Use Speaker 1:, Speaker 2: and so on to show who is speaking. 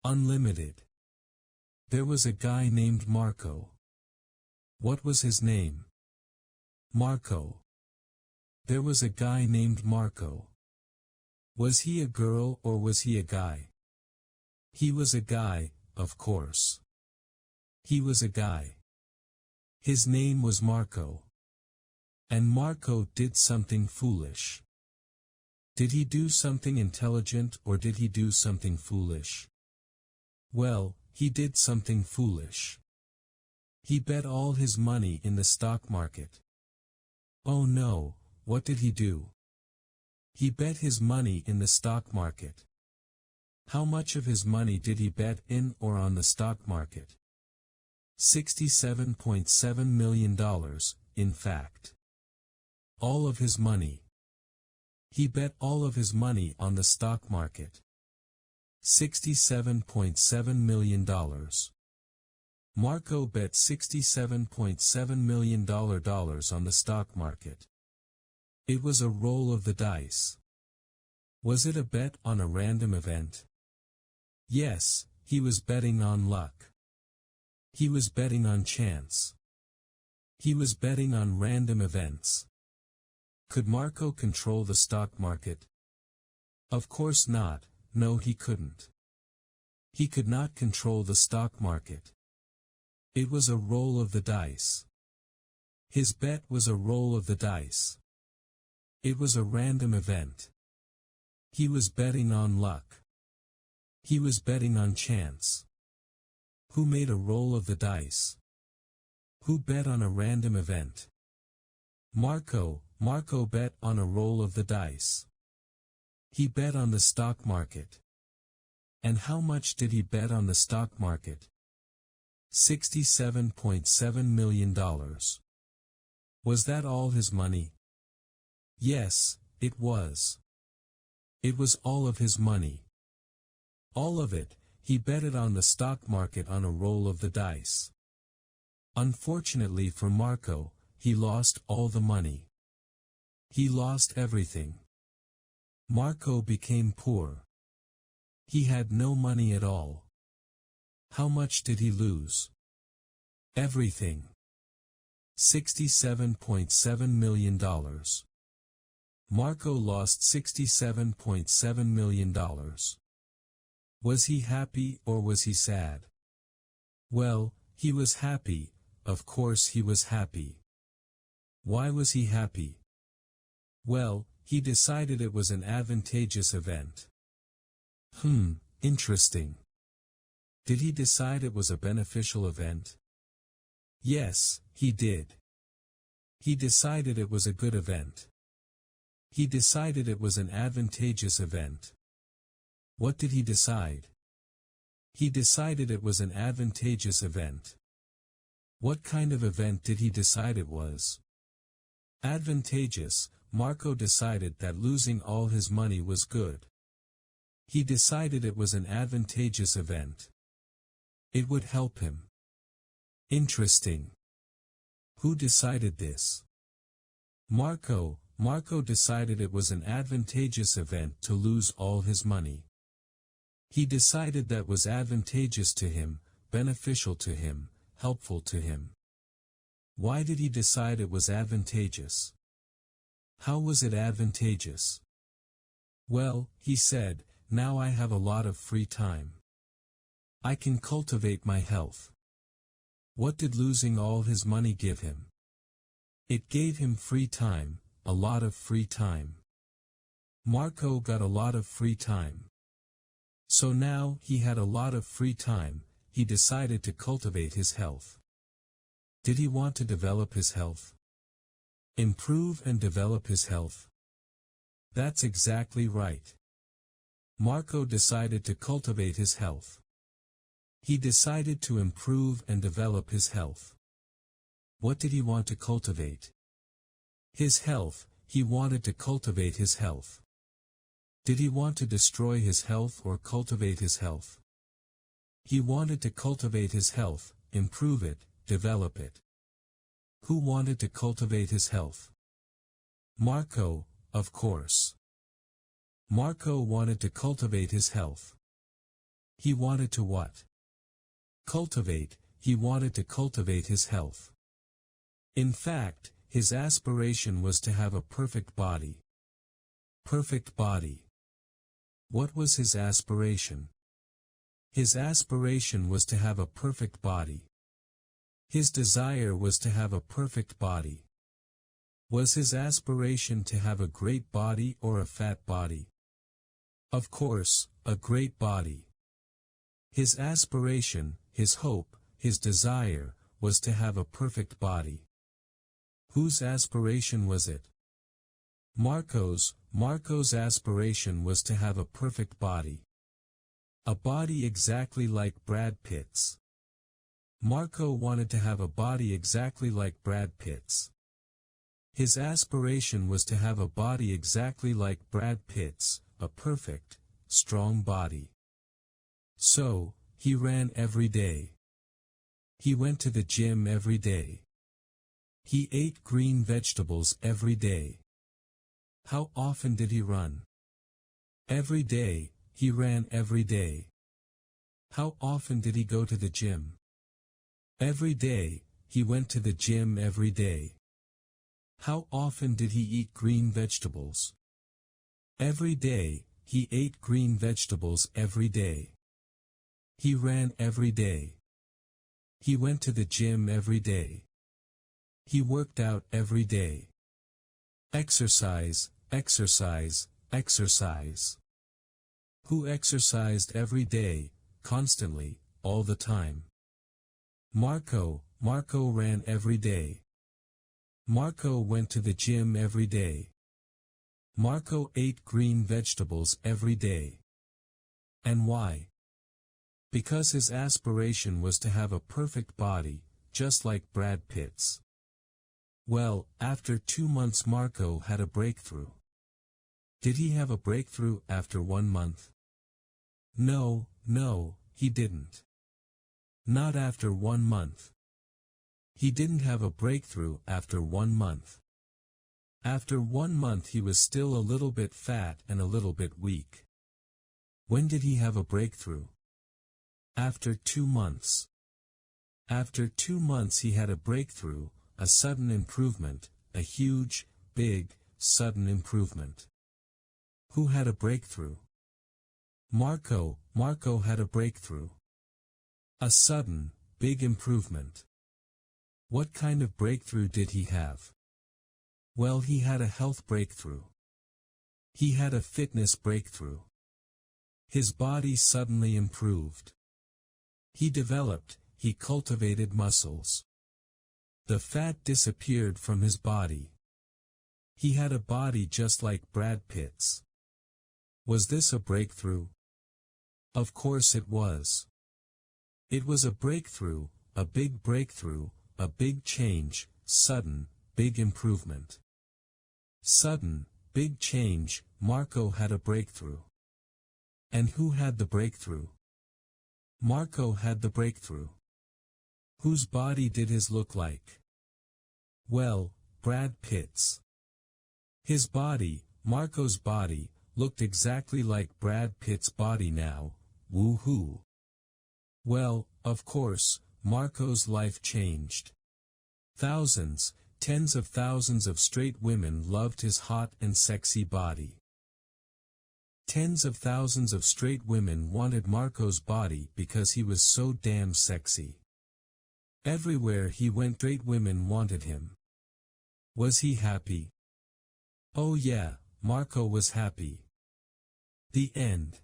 Speaker 1: Unlimited. There was a guy named Marco. What was his name? Marco. There was a guy named Marco. Was he a girl or was he a guy? He was a guy, of course. He was a guy. His name was Marco. And Marco did something foolish. Did he do something intelligent or did he do something foolish? Well, he did something foolish. He bet all his money in the stock market. Oh no, what did he do? He bet his money in the stock market. How much of his money did he bet in or on the stock market? $67.7 million, in fact. All of his money. He bet all of his money on the stock market. $67.7 million. Marco bet $67.7 million on the stock market. It was a roll of the dice. Was it a bet on a random event? Yes, he was betting on luck. He was betting on chance. He was betting on random events. Could Marco control the stock market? Of course not, no he couldn't. He could not control the stock market. It was a roll of the dice. His bet was a roll of the dice. It was a random event. He was betting on luck. He was betting on chance. Who made a roll of the dice? Who bet on a random event? Marco bet on a roll of the dice. He bet on the stock market. And how much did he bet on the stock market? $67.7 million. Was that all his money? Yes, it was. It was all of his money. All of it, he bet it on the stock market on a roll of the dice. Unfortunately for Marco, he lost all the money. He lost everything. Marco became poor. He had no money at all. How much did he lose? Everything. $67.7 million. Marco lost $67.7 million. Was he happy or was he sad? Well, he was happy, of course he was happy. Why was he happy? Well, he decided it was an advantageous event. Interesting. Did he decide it was a beneficial event? Yes, he did. He decided it was a good event. He decided it was an advantageous event. What did he decide? He decided it was an advantageous event. What kind of event did he decide it was? Advantageous. Marco decided that losing all his money was good. He decided it was an advantageous event. It would help him. Interesting. Who decided this? Marco decided it was an advantageous event to lose all his money. He decided that was advantageous to him, beneficial to him, helpful to him. Why did he decide it was advantageous? How was it advantageous? Well, he said, now I have a lot of free time. I can cultivate my health. What did losing all his money give him? It gave him free time, a lot of free time. Marco got a lot of free time. So now he had a lot of free time, he decided to cultivate his health. Did he want to develop his health? Improve and develop his health? That's exactly right. Marco decided to cultivate his health. He decided to improve and develop his health. What did he want to cultivate? His health. He wanted to cultivate his health. Did he want to destroy his health or cultivate his health? He wanted to cultivate his health, improve it, develop it. Who wanted to cultivate his health? Marco, of course. Marco wanted to cultivate his health. He wanted to what? Cultivate, he wanted to cultivate his health. In fact, his aspiration was to have a perfect body. Perfect body. What was his aspiration? His aspiration was to have a perfect body. His desire was to have a perfect body. Was his aspiration to have a great body or a fat body? Of course, a great body. His aspiration, his hope, his desire, was to have a perfect body. Whose aspiration was it? Marco's. Marco's aspiration was to have a perfect body. A body exactly like Brad Pitt's. Marco wanted to have a body exactly like Brad Pitt's. His aspiration was to have a body exactly like Brad Pitt's, a perfect, strong body. So, he ran every day. He went to the gym every day. He ate green vegetables every day. How often did he run? Every day, he ran every day. How often did he go to the gym? Every day, he went to the gym every day. How often did he eat green vegetables? Every day, he ate green vegetables every day. He ran every day. He went to the gym every day. He worked out every day. Exercise, exercise, exercise. Who exercised every day, constantly, all the time? Marco. Marco ran every day. Marco went to the gym every day. Marco ate green vegetables every day. And why? Because his aspiration was to have a perfect body, just like Brad Pitt's. Well, after 2 months Marco had a breakthrough. Did he have a breakthrough after 1 month? No, he didn't. Not after 1 month. He didn't have a breakthrough after 1 month. After 1 month he was still a little bit fat and a little bit weak. When did he have a breakthrough? After 2 months. After 2 months he had a breakthrough, a sudden improvement, a huge, big, sudden improvement. Who had a breakthrough? Marco. Marco had a breakthrough. A sudden, big improvement. What kind of breakthrough did he have? Well, he had a health breakthrough. He had a fitness breakthrough. His body suddenly improved. He developed, he cultivated muscles. The fat disappeared from his body. He had a body just like Brad Pitt's. Was this a breakthrough? Of course it was. It was a breakthrough, a big breakthrough, a big change, sudden, big improvement. Sudden, big change. Marco had a breakthrough. And who had the breakthrough? Marco had the breakthrough. Whose body did his look like? Well, Brad Pitt's. His body, Marco's body, looked exactly like Brad Pitt's body now. Woo-hoo. Well, of course, Marco's life changed. Thousands, tens of thousands of straight women loved his hot and sexy body. Tens of thousands of straight women wanted Marco's body because he was so damn sexy. Everywhere he went straight women wanted him. Was he happy? Oh yeah, Marco was happy. The end.